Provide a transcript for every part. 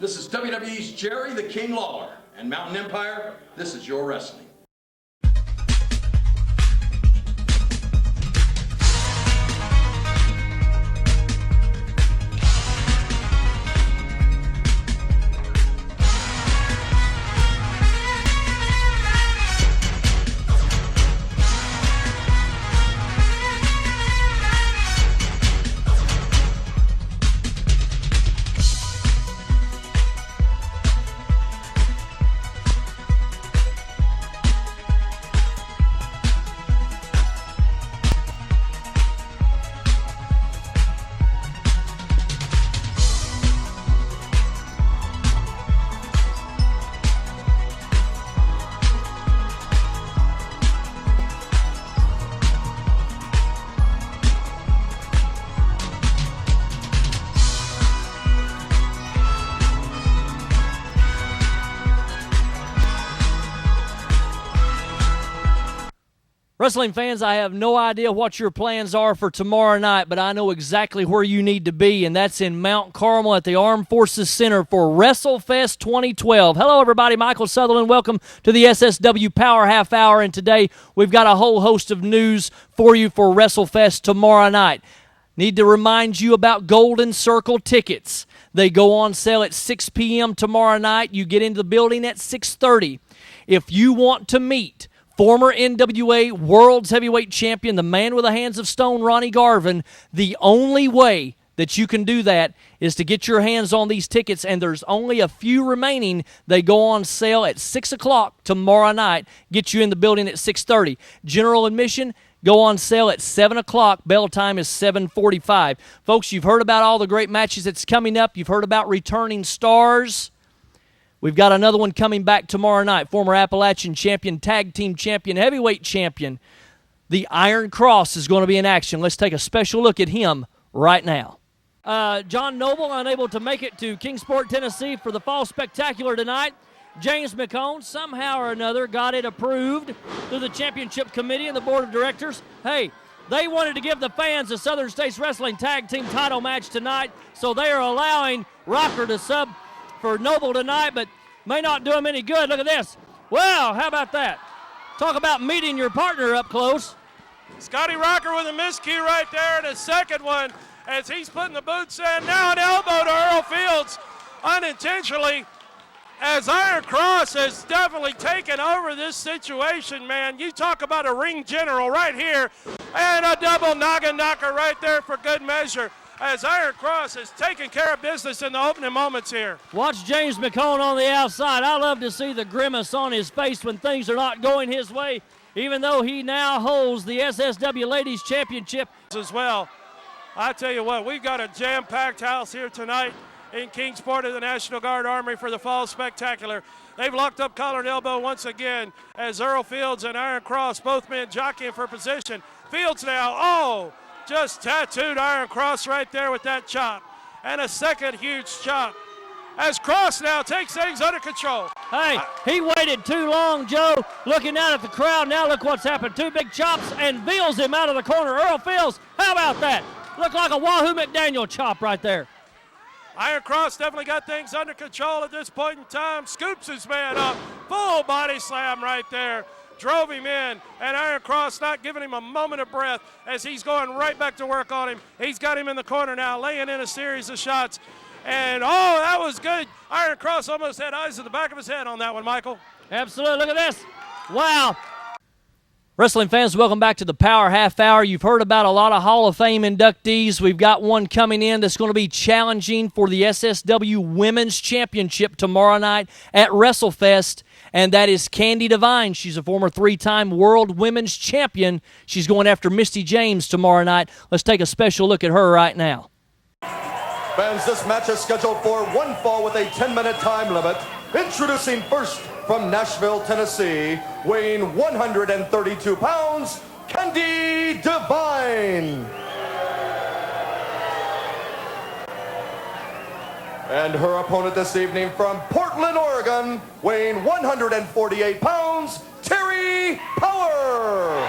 This is WWE's Jerry the King Lawler. And Mountain Empire, this is your wrestling. Wrestling fans, I have no idea what your plans are for tomorrow night, but I know exactly where you need to be, and that's in Mount Carmel at the Armed Forces Center for WrestleFest 2012. Hello, everybody. Michael Southernland. Welcome to the SSW Power Half Hour, and today we've got a whole host of news for you for WrestleFest tomorrow night. Need to remind you about Golden Circle tickets. They go on sale at 6 p.m. tomorrow night. You get into the building at 6:30. If you want to meet former NWA World's Heavyweight Champion, the man with the hands of stone, Ronnie Garvin, the only way that you can do that is to get your hands on these tickets, and there's only a few remaining. They go on sale at 6 o'clock tomorrow night, get you in the building at 6:30. General admission, go on sale at 7 o'clock. Bell time is 7:45. Folks, you've heard about all the great matches that's coming up. You've heard about returning stars. We've got another one coming back tomorrow night. Former Appalachian champion, tag team champion, heavyweight champion. The Iron Cross is going to be in action. Let's take a special look at him right now. John Noble unable to make it to Kingsport, Tennessee for the Fall Spectacular tonight. James McHone somehow or another got it approved through the championship committee and the board of directors. Hey, they wanted to give the fans a Southern States Wrestling tag team title match tonight, so they are allowing Rocker to sub for Noble tonight, but may not do him any good. Look at this. Well, how about that? Talk about meeting your partner up close. Scotty Rocker with a miskey right there, and a second one as he's putting the boots in. Now an elbow to Earl Fields unintentionally, as Iron Cross has definitely taken over this situation, man. You talk about a ring general right here, and a double noggin knocker right there for good measure, as Iron Cross has taken care of business in the opening moments here. Watch James McHone on the outside. I love to see the grimace on his face when things are not going his way, even though he now holds the SSW Ladies Championship as well. I tell you what, we've got a jam-packed house here tonight in Kingsport of the National Guard Armory for the Fall Spectacular. They've locked up collar and elbow once again as Earl Fields and Iron Cross, both men jockeying for position. Fields now, just tattooed Iron Cross right there with that chop. And a second huge chop as Cross now takes things under control. Hey, he waited too long, Joe. Looking down at the crowd, now look what's happened. Two big chops and Fields him out of the corner. Earl Fields, how about that? Looked like a Wahoo McDaniel chop right there. Iron Cross definitely got things under control at this point in time. Scoops his man up. Full body slam right there. Drove him in, and Iron Cross not giving him a moment of breath as he's going right back to work on him. He's got him in the corner now, laying in a series of shots. And, that was good. Iron Cross almost had eyes in the back of his head on that one, Michael. Absolutely. Look at this. Wow. Wrestling fans, welcome back to the Power Half Hour. You've heard about a lot of Hall of Fame inductees. We've got one coming in that's going to be challenging for the SSW Women's Championship tomorrow night at WrestleFest, and that is Candi Divine. She's a former three-time World Women's Champion. She's going after Misty James tomorrow night. Let's take a special look at her right now. Fans, this match is scheduled for one fall with a 10-minute time limit. Introducing first from Nashville, Tennessee, weighing 132 pounds, Candi Divine. And her opponent this evening from Portland, Oregon, weighing 148 pounds, Terry Power.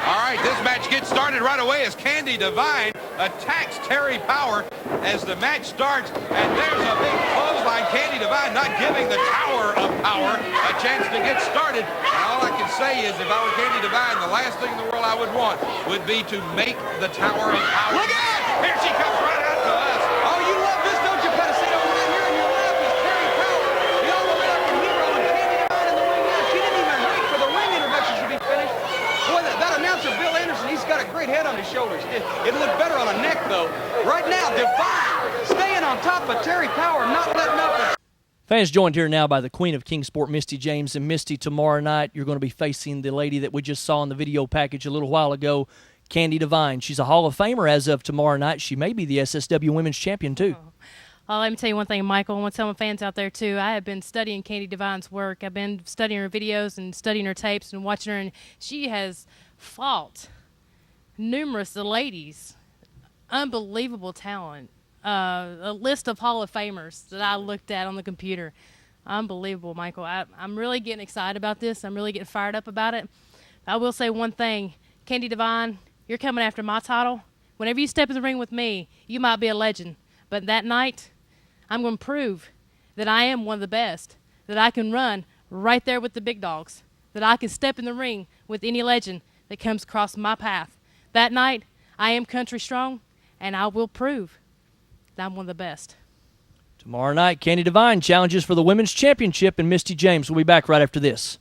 All right, this match match gets started right away as Candi Divine attacks Terry Power as the match starts. And there's a big clothesline. Candi Divine not giving the Tower of Power a chance to get started. And all I can say is if I were Candi Divine, the last thing in the world I would want would be to make the Tower of Power. Look out! Here she comes right out to us. Oh, you love this, don't you, Pedicino? Right here in your lap is Terry Power, the all-American hero, and Candi Divine in the ring now. She didn't even wait for the ring introduction to be finished. Boy, that announcer, Bill Anderson, he's got a great head on his shoulders. It looked better on a neck, though. Right now, Divine staying on top of Terry Power, not letting up. Fans joined here now by the Queen of Kingsport, Misty James. And Misty, tomorrow night you're going to be facing the lady that we just saw in the video package a little while ago, Candi Divine. She's a Hall of Famer as of tomorrow night. She may be the SSW Women's Champion, too. Let me tell you one thing, Michael. I want to tell my fans out there, too. I have been studying Candi Divine's work. I've been studying her videos and studying her tapes and watching her, and she has fought numerous ladies. Unbelievable talent. A list of Hall of Famers that I looked at on the computer. Unbelievable, Michael. I'm really getting excited about this. I'm really getting fired up about it. I will say one thing. Candi Divine, you're coming after my title. Whenever you step in the ring with me, you might be a legend. But that night, I'm going to prove that I am one of the best, that I can run right there with the big dogs, that I can step in the ring with any legend that comes across my path. That night, I am country strong, and I will prove that I'm one of the best. Tomorrow night, Candi Divine challenges for the Women's Championship, and Misty James will be back right after this.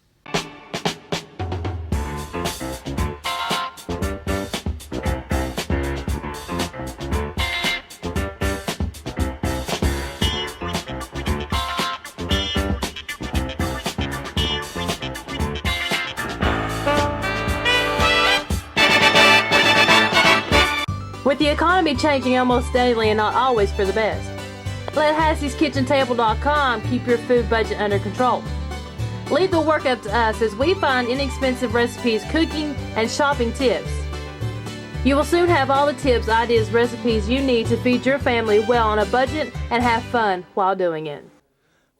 With the economy changing almost daily and not always for the best, let Hassie'sKitchenTable.com keep your food budget under control. Leave the work up to us as we find inexpensive recipes, cooking, and shopping tips. You will soon have all the tips, ideas, recipes you need to feed your family well on a budget and have fun while doing it.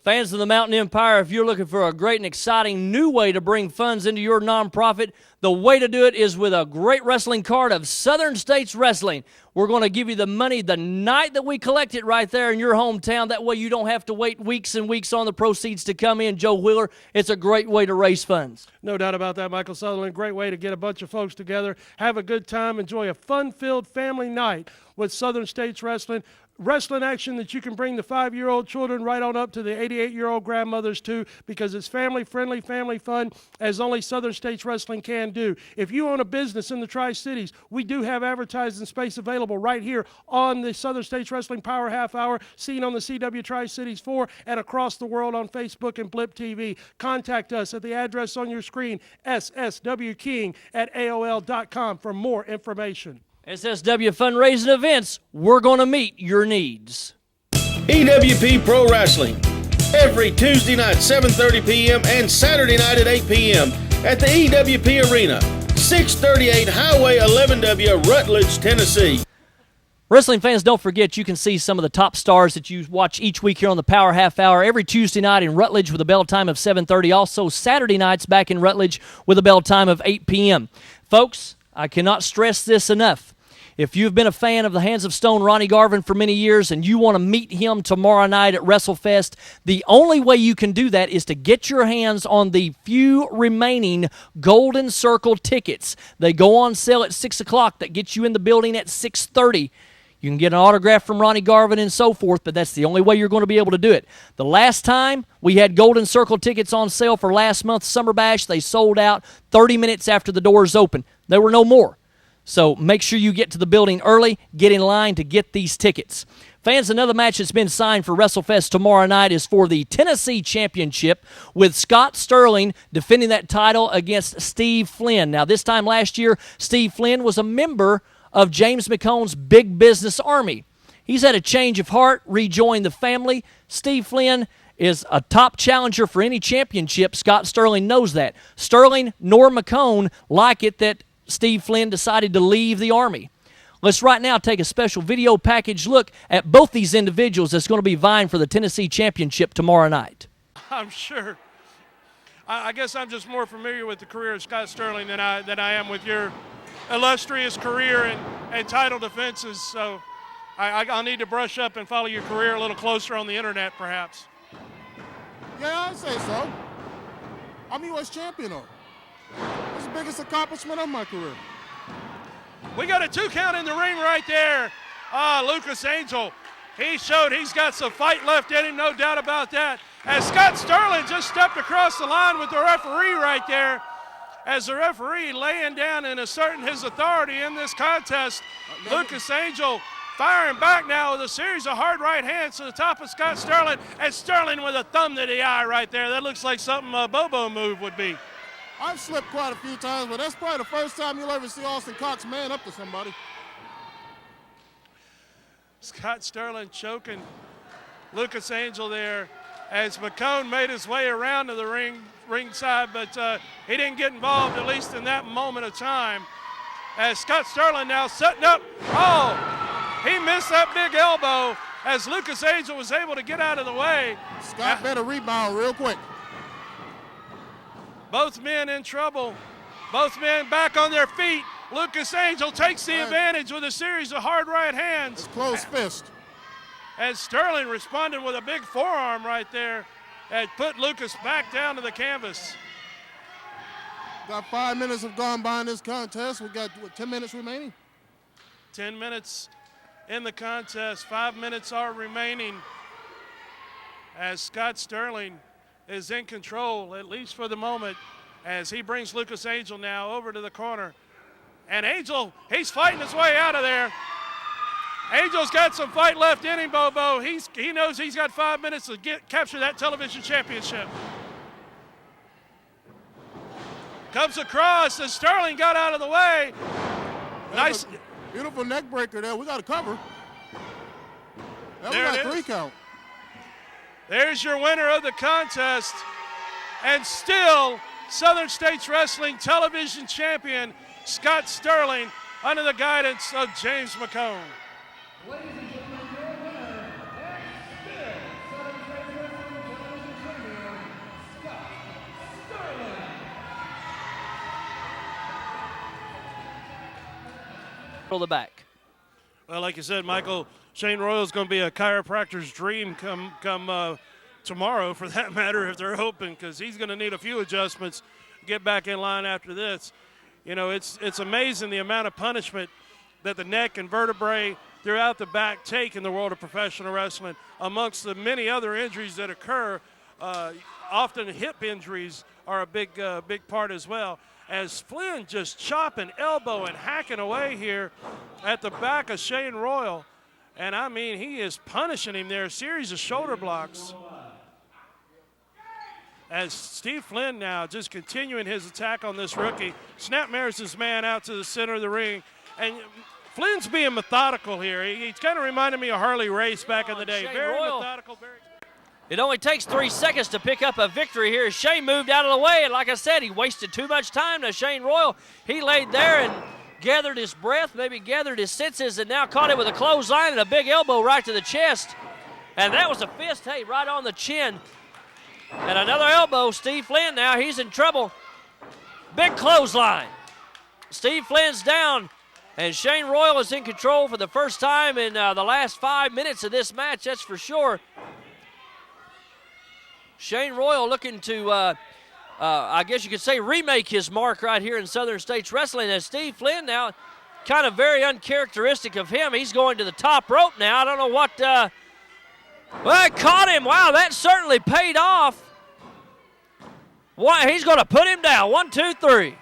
Fans of the Mountain Empire, if you're looking for a great and exciting new way to bring funds into your nonprofit, the way to do it is with a great wrestling card of Southern States Wrestling. We're going to give you the money the night that we collect it right there in your hometown. That way you don't have to wait weeks and weeks on the proceeds to come in. Joe Wheeler, it's a great way to raise funds. No doubt about that, Michael Southernland. Great way to get a bunch of folks together, have a good time, enjoy a fun-filled family night with Southern States Wrestling. Wrestling action that you can bring the 5-year-old children right on up to the 88-year-old grandmothers too, because it's family-friendly, family fun, as only Southern States Wrestling can do. If you own a business in the Tri-Cities, we do have advertising space available right here on the Southern States Wrestling Power Half Hour, seen on the CW Tri-Cities 4 and across the world on Facebook and Blip TV. Contact us at the address on your screen, sswking@aol.com for more information. SSW fundraising events, we're going to meet your needs. EWP Pro Wrestling, every Tuesday night, 7:30 p.m. and Saturday night at 8 p.m. at the EWP Arena, 638 Highway 11W, Rutledge, Tennessee. Wrestling fans, don't forget you can see some of the top stars that you watch each week here on the Power Half Hour every Tuesday night in Rutledge with a bell time of 7:30. Also Saturday nights back in Rutledge with a bell time of 8 p.m. Folks, I cannot stress this enough. If you've been a fan of the Hands of Stone, Ronnie Garvin, for many years and you want to meet him tomorrow night at WrestleFest, the only way you can do that is to get your hands on the few remaining Golden Circle tickets. They go on sale at 6 o'clock. That gets you in the building at 6:30. You can get an autograph from Ronnie Garvin and so forth, but that's the only way you're going to be able to do it. The last time we had Golden Circle tickets on sale for last month's Summer Bash, they sold out 30 minutes after the doors opened. There were no more. So make sure you get to the building early, get in line to get these tickets. Fans, another match that's been signed for WrestleFest tomorrow night is for the Tennessee Championship with Scott Sterling defending that title against Steve Flynn. Now, this time last year, Steve Flynn was a member of James McHone's Big Business Army. He's had a change of heart, rejoined the family. Steve Flynn is a top challenger for any championship. Scott Sterling knows that. Sterling nor McHone like it that Steve Flynn decided to leave the Army. Let's right now take a special video package look at both these individuals that's going to be vying for the Tennessee Championship tomorrow night. I'm sure. I guess I'm just more familiar with the career of Scott Sterling than I am with your illustrious career and title defenses. So I'll need to brush up and follow your career a little closer on the internet, perhaps. Yeah, I'd say so. I'm U.S. champion, though. It's the biggest accomplishment of my career. We got a 2 count in the ring right there. Lucas Angel, he showed he's got some fight left in him, no doubt about that. As Scott Sterling just stepped across the line with the referee right there, as the referee laying down and asserting his authority in this contest. Lucas Angel firing back now with a series of hard right hands to the top of Scott Sterling, and Sterling with a thumb to the eye right there. That looks like something a Bobo move would be. I've slipped quite a few times, but that's probably the first time you'll ever see Austin Cox man up to somebody. Scott Sterling choking Lucas Angel there as McHone made his way around to the ringside, but he didn't get involved, at least in that moment of time. As Scott Sterling now setting up, he missed that big elbow as Lucas Angel was able to get out of the way. Scott better rebound real quick. Both men in trouble. Both men back on their feet. Lucas Angel takes the advantage with a series of hard right hands. It's closed fist. And Sterling responded with a big forearm right there and put Lucas back down to the canvas. Got 5 minutes have gone by in this contest. We got 10 minutes remaining. 10 minutes in the contest. 5 minutes are remaining as Scott Sterling is in control, at least for the moment, as he brings Lucas Angel now over to the corner. And Angel, he's fighting his way out of there. Angel's got some fight left in him, Bobo. He knows he's got 5 minutes to capture that television championship. Comes across, and Sterling got out of the way. Nice. Beautiful neck breaker there. We got to cover. That There was it a 3 is. count. There's your winner of the contest, and still Southern States Wrestling television champion Scott Sterling under the guidance of James McHone. Ladies and gentlemen, your winner, and still Southern States Wrestling television champion, Scott Sterling. Pull the back. Well, like you said, Michael, Shane Royal's going to be a chiropractor's dream come tomorrow, for that matter, if they're open, because he's going to need a few adjustments to get back in line after this. You know, it's amazing the amount of punishment that the neck and vertebrae throughout the back take in the world of professional wrestling, amongst the many other injuries that occur. Often hip injuries are a big part as well. As Flynn just chopping elbow and hacking away here at the back of Shane Royal. And I mean, he is punishing him there, a series of shoulder blocks. As Steve Flynn now just continuing his attack on this rookie. Snapmares his man out to the center of the ring. And Flynn's being methodical here. He's kind of reminded me of Harley Race back in the day. Shane Very Royal. methodical, very. It only takes 3 seconds to pick up a victory here. Shane moved out of the way, and like I said, he wasted too much time. Now Shane Royal, he laid there and gathered his breath, maybe gathered his senses, and now caught it with a clothesline and a big elbow right to the chest. And that was a fist, hey, right on the chin. And another elbow. Steve Flynn now, he's in trouble. Big clothesline. Steve Flynn's down, and Shane Royal is in control for the first time in the last 5 minutes of this match, that's for sure. Shane Royal looking to, I guess you could say, remake his mark right here in Southern States Wrestling. And Steve Flynn now, kind of very uncharacteristic of him. He's going to the top rope now. I don't know what, well, it caught him. Wow, that certainly paid off. He's going to put him down. 1, 2, 3.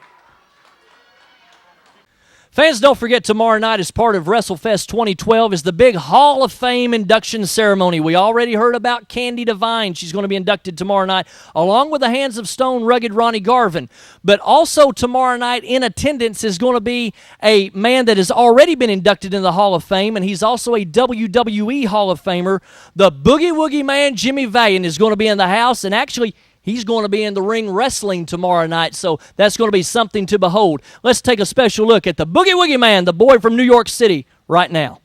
Fans, don't forget tomorrow night as part of WrestleFest 2012 is the big Hall of Fame induction ceremony. We already heard about Candi Divine. She's going to be inducted tomorrow night, along with the Hands of Stone rugged Ronnie Garvin. But also tomorrow night in attendance is going to be a man that has already been inducted in the Hall of Fame, and he's also a WWE Hall of Famer. The Boogie Woogie Man, Jimmy Valiant, is going to be in the house, and actually, he's going to be in the ring wrestling tomorrow night, so that's going to be something to behold. Let's take a special look at the Boogie Woogie Man, the boy from New York City, right now.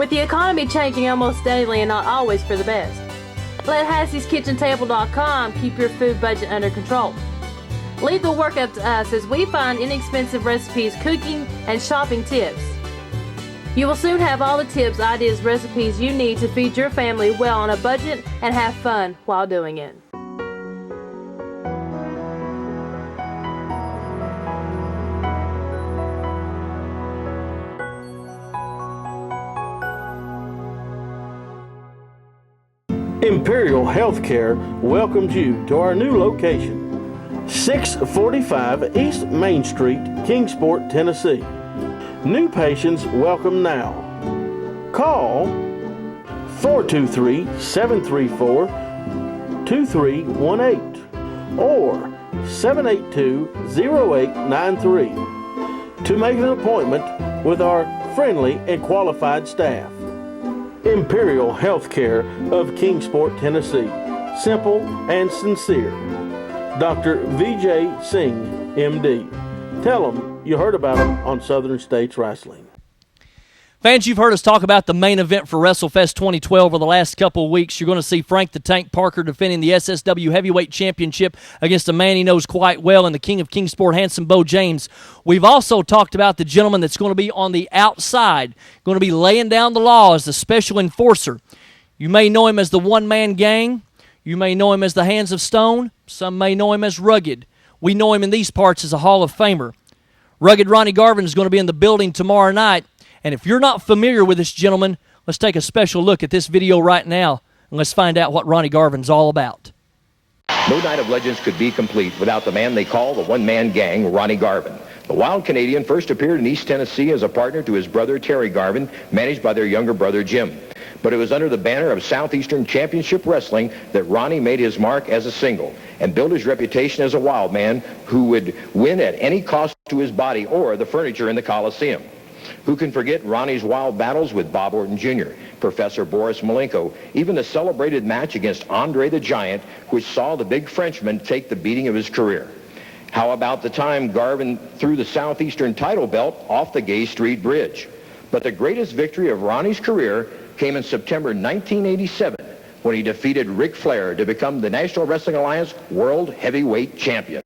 With the economy changing almost daily and not always for the best, let Hassie'sKitchenTable.com keep your food budget under control. Leave the work up to us as we find inexpensive recipes, cooking, and shopping tips. You will soon have all the tips, ideas, recipes you need to feed your family well on a budget and have fun while doing it. Imperial Healthcare welcomes you to our new location, 645 East Main Street, Kingsport, Tennessee. New patients welcome now. Call 423-734-2318 or 782-0893 to make an appointment with our friendly and qualified staff. Imperial Healthcare of Kingsport, Tennessee. Simple and sincere. Dr. V.J. Singh, M.D. Tell them you heard about them on Southern States Wrestling. Fans, you've heard us talk about the main event for WrestleFest 2012 over the last couple of weeks. You're going to see Frank the Tank Parker defending the SSW Heavyweight Championship against a man he knows quite well in the King of Kingsport, handsome Beau James. We've also talked about the gentleman that's going to be on the outside, going to be laying down the law as the special enforcer. You may know him as the one-man gang. You may know him as the Hands of Stone. Some may know him as Rugged. We know him in these parts as a Hall of Famer. Rugged Ronnie Garvin is going to be in the building tomorrow night. And if you're not familiar with this gentleman, let's take a special look at this video right now, and let's find out what Ronnie Garvin's all about. No Night of Legends could be complete without the man they call the one-man gang, Ronnie Garvin. The Wild Canadian first appeared in East Tennessee as a partner to his brother Terry Garvin, managed by their younger brother Jim. But it was under the banner of Southeastern Championship Wrestling that Ronnie made his mark as a single and built his reputation as a wild man who would win at any cost to his body or the furniture in the Coliseum. Who can forget Ronnie's wild battles with Bob Orton Jr., Professor Boris Malenko, even the celebrated match against Andre the Giant, which saw the big Frenchman take the beating of his career? How about the time Garvin threw the Southeastern title belt off the Gay Street Bridge? But the greatest victory of Ronnie's career came in September 1987 when he defeated Ric Flair to become the National Wrestling Alliance World Heavyweight Champion.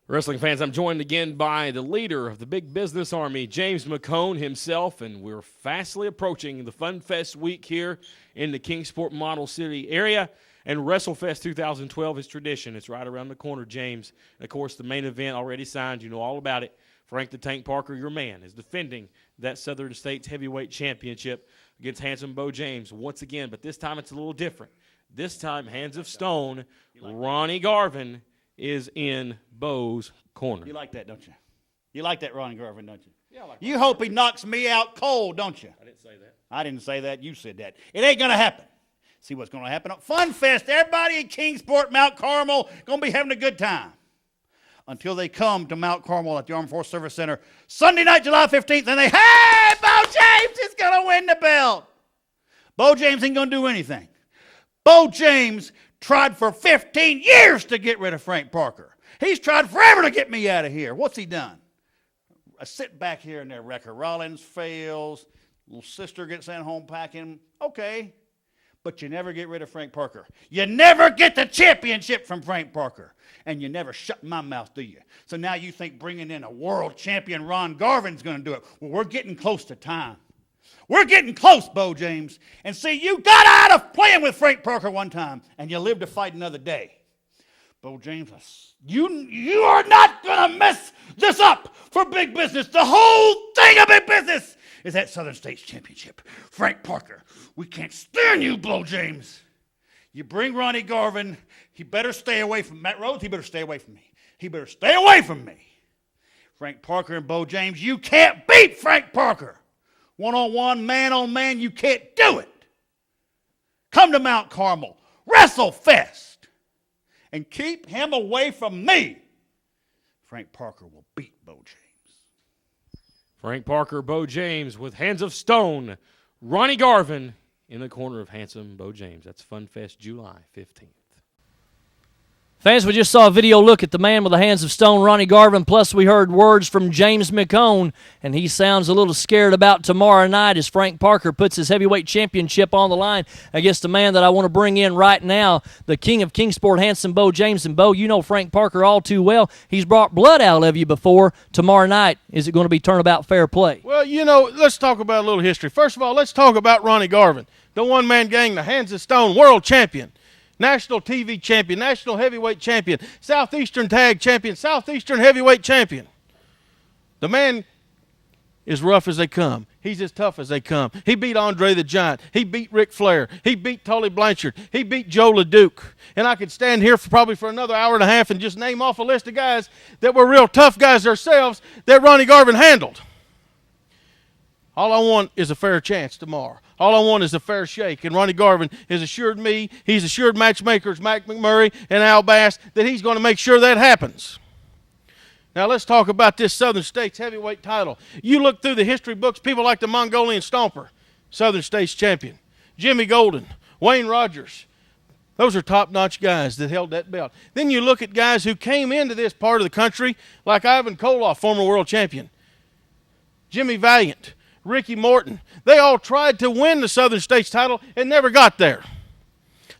Wrestling fans, I'm joined again by the leader of the big business army, James McHone himself, and we're fastly approaching the Fun Fest week here in the Kingsport Model City area. And WrestleFest 2012 is tradition. It's right around the corner, James. And of course, the main event already signed. You know all about it. Frank the Tank Parker, your man, is defending that Southern States Heavyweight Championship against handsome Beau James once again. But this time it's a little different. This time, Hands of Stone, Ronnie Garvin is in Beau's corner. You like that, don't you? You like that, Ronnie Garvin, don't you? Yeah, I like that. You hope he knocks me out cold, don't you? I didn't say that. I didn't say that. You said that. It ain't going to happen. See what's going to happen. Fun Fest. Everybody in Kingsport, Mount Carmel, going to be having a good time until they come to Mount Carmel at the Armed Forces Service Center Sunday night, July 15th, and hey, Beau James is going to win the belt. Beau James ain't going to do anything. Beau James tried for 15 years to get rid of Frank Parker. He's tried forever to get me out of here. What's he done? I sit back here in there, Wrecker Rollins fails, little sister gets sent home packing. Okay, but you never get rid of Frank Parker. You never get the championship from Frank Parker. And you never shut my mouth, do you? So now you think bringing in a world champion Ron Garvin's going to do it. Well, we're getting close to time. We're getting close, Beau James. And see, you got out of playing with Frank Parker one time, and you lived to fight another day. Beau James, you are not going to mess this up for big business. The whole thing of big business is that Southern States Championship. Frank Parker, we can't stand you, Beau James. You bring Ronnie Garvin, he better stay away from Matt Rhodes. He better stay away from me. He better stay away from me. Frank Parker and Beau James, you can't beat Frank Parker. One-on-one, man-on-man, you can't do it. Come to Mount Carmel, WrestleFest, and keep him away from me. Frank Parker will beat Beau James. Frank Parker, Beau James with Hands of Stone. Ronnie Garvin in the corner of handsome Beau James. That's Fun Fest July 15th. Fans, we just saw a video look at the man with the hands of stone, Ronnie Garvin, plus we heard words from James McHone, and he sounds a little scared about tomorrow night as Frank Parker puts his heavyweight championship on the line against the man that I want to bring in right now, the king of Kingsport, handsome Beau James. And Beau, you know Frank Parker all too well. He's brought blood out of you before. Tomorrow night, is it going to be turnabout fair play? Well, you know, let's talk about a little history. First of all, let's talk about Ronnie Garvin, the one-man gang, the hands of stone, world champion. National TV champion, national heavyweight champion, Southeastern tag champion, Southeastern heavyweight champion. The man is rough as they come. He's as tough as they come. He beat Andre the Giant. He beat Ric Flair. He beat Tully Blanchard. He beat Joe LeDuc. And I could stand here probably for another hour and a half and just name off a list of guys that were real tough guys themselves that Ronnie Garvin handled. All I want is a fair chance tomorrow. All I want is a fair shake. And Ronnie Garvin has assured me, he's assured matchmakers Mac McMurray and Al Bass that he's going to make sure that happens. Now let's talk about this Southern States heavyweight title. You look through the history books, people like the Mongolian Stomper, Southern States champion. Jimmy Golden, Wayne Rogers. Those are top-notch guys that held that belt. Then you look at guys who came into this part of the country like Ivan Koloff, former world champion. Jimmy Valiant. Ricky Morton. They all tried to win the Southern States title and never got there.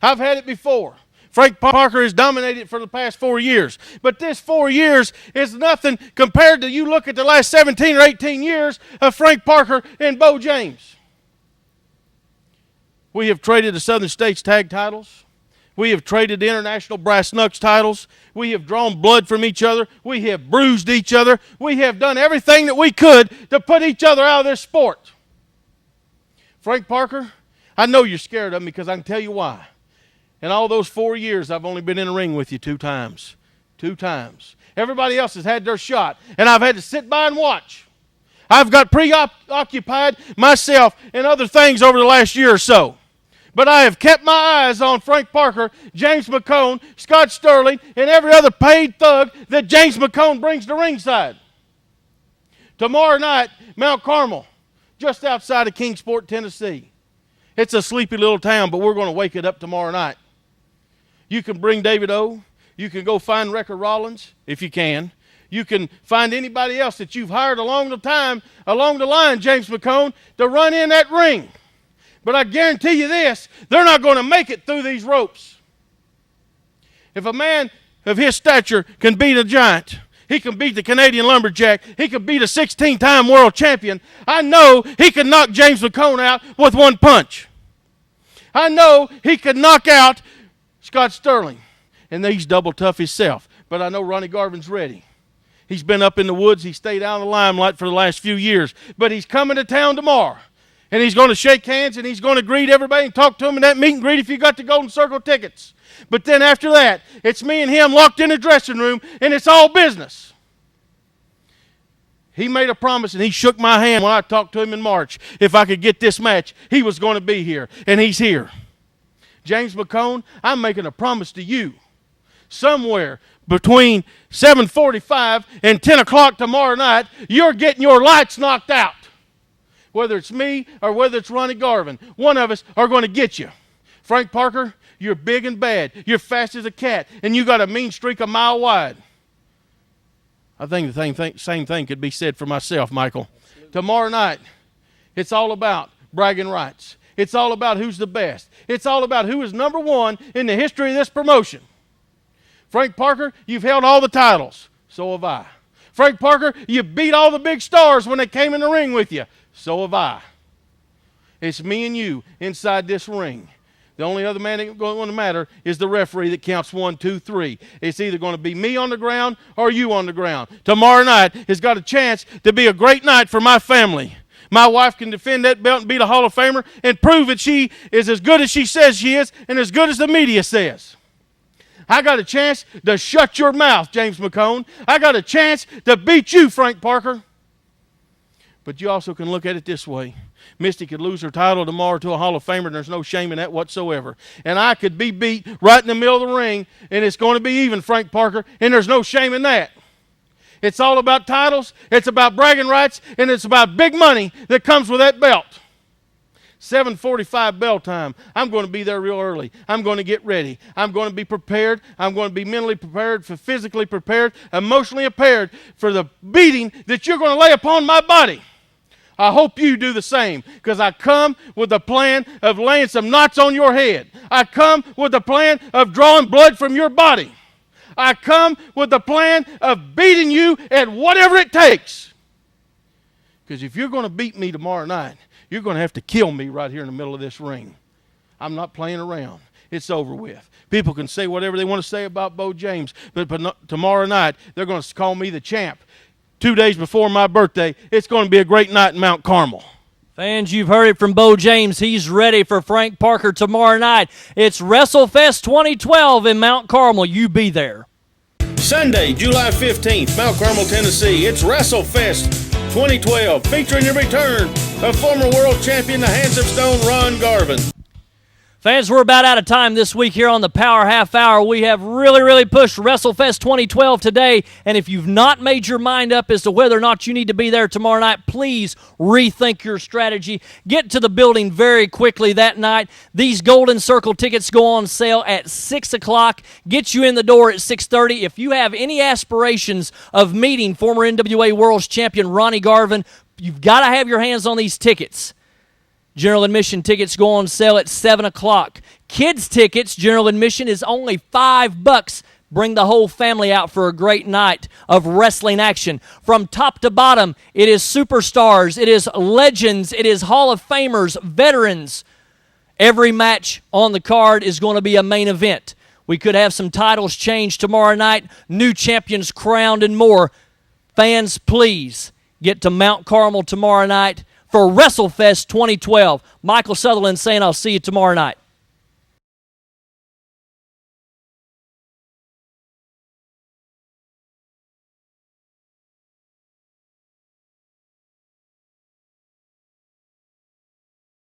I've had it before. Frank Parker has dominated for the past 4 years. But this 4 years is nothing compared to you look at the last 17 or 18 years of Frank Parker and Beau James. We have traded the Southern States tag titles. We have traded the international brass knucks titles. We have drawn blood from each other. We have bruised each other. We have done everything that we could to put each other out of this sport. Frank Parker, I know you're scared of me because I can tell you why. In all those 4 years, I've only been in the ring with you 2 times. 2 times. Everybody else has had their shot, and I've had to sit by and watch. I've got preoccupied myself in other things over the last year or so. But I have kept my eyes on Frank Parker, James McHone, Scott Sterling, and every other paid thug that James McHone brings to ringside. Tomorrow night, Mount Carmel, just outside of Kingsport, Tennessee. It's a sleepy little town, but we're going to wake it up tomorrow night. You can bring David O. You can go find Wrecker Rollins, if you can. You can find anybody else that you've hired along the line, James McHone, to run in that ring. But I guarantee you this, they're not going to make it through these ropes. If a man of his stature can beat a giant, he can beat the Canadian lumberjack, he can beat a 16-time world champion, I know he can knock James McHone out with one punch. I know he could knock out Scott Sterling, and he's double tough himself. But I know Ronnie Garvin's ready. He's been up in the woods. He stayed out of the limelight for the last few years. But he's coming to town tomorrow. And he's going to shake hands, and he's going to greet everybody and talk to them in that meet and greet if you got the Golden Circle tickets. But then after that, it's me and him locked in a dressing room, and it's all business. He made a promise, and he shook my hand when I talked to him in March. If I could get this match, he was going to be here, and he's here. James McHone, I'm making a promise to you. Somewhere between 7:45 and 10 o'clock tomorrow night, you're getting your lights knocked out. Whether it's me or whether it's Ronnie Garvin, one of us are going to get you. Frank Parker, you're big and bad. You're fast as a cat, and you got a mean streak a mile wide. I think the same thing could be said for myself, Michael. Tomorrow night, it's all about bragging rights. It's all about who's the best. It's all about who is number one in the history of this promotion. Frank Parker, you've held all the titles. So have I. Frank Parker, you beat all the big stars when they came in the ring with you. So have I. It's me and you inside this ring. The only other man that's going to matter is the referee that counts 1, 2, 3. It's either going to be me on the ground or you on the ground. Tomorrow night has got a chance to be a great night for my family. My wife can defend that belt and be the Hall of Famer and prove that she is as good as she says she is and as good as the media says. I got a chance to shut your mouth, James McHone. I got a chance to beat you, Frank Parker. But you also can look at it this way. Misty could lose her title tomorrow to a Hall of Famer, and there's no shame in that whatsoever. And I could be beat right in the middle of the ring, and it's going to be even, Frank Parker, and there's no shame in that. It's all about titles, it's about bragging rights, and it's about big money that comes with that belt. 7:45 bell time. I'm going to be there real early. I'm going to get ready. I'm going to be prepared. I'm going to be mentally prepared, physically prepared, emotionally prepared for the beating that you're going to lay upon my body. I hope you do the same, because I come with the plan of laying some knots on your head. I come with the plan of drawing blood from your body. I come with the plan of beating you at whatever it takes. Because if you're going to beat me tomorrow night, you're going to have to kill me right here in the middle of this ring. I'm not playing around. It's over with. People can say whatever they want to say about Beau James, but tomorrow night they're going to call me the champ. 2 days before my birthday, it's going to be a great night in Mount Carmel. Fans, you've heard it from Beau James. He's ready for Frank Parker tomorrow night. It's WrestleFest 2012 in Mount Carmel. You be there. Sunday, July 15th, Mount Carmel, Tennessee. It's WrestleFest 2012, featuring the return of former world champion, the Hands of Stone, Ron Garvin. Fans, we're about out of time this week here on the Power Half Hour. We have really pushed WrestleFest 2012 today, and if you've not made your mind up as to whether or not you need to be there tomorrow night, please rethink your strategy. Get to the building very quickly that night. These Golden Circle tickets go on sale at 6 o'clock. Get you in the door at 6:30. If you have any aspirations of meeting former NWA World Champion Ronnie Garvin, you've got to have your hands on these tickets. General admission tickets go on sale at 7 o'clock. Kids tickets, general admission is only $5. Bring the whole family out for a great night of wrestling action. From top to bottom, it is superstars, it is legends, it is Hall of Famers, veterans. Every match on the card is going to be a main event. We could have some titles changed tomorrow night, new champions crowned, and more. Fans, please get to Mount Carmel tomorrow night for WrestleFest 2012. Michael Southernland saying I'll see you tomorrow night.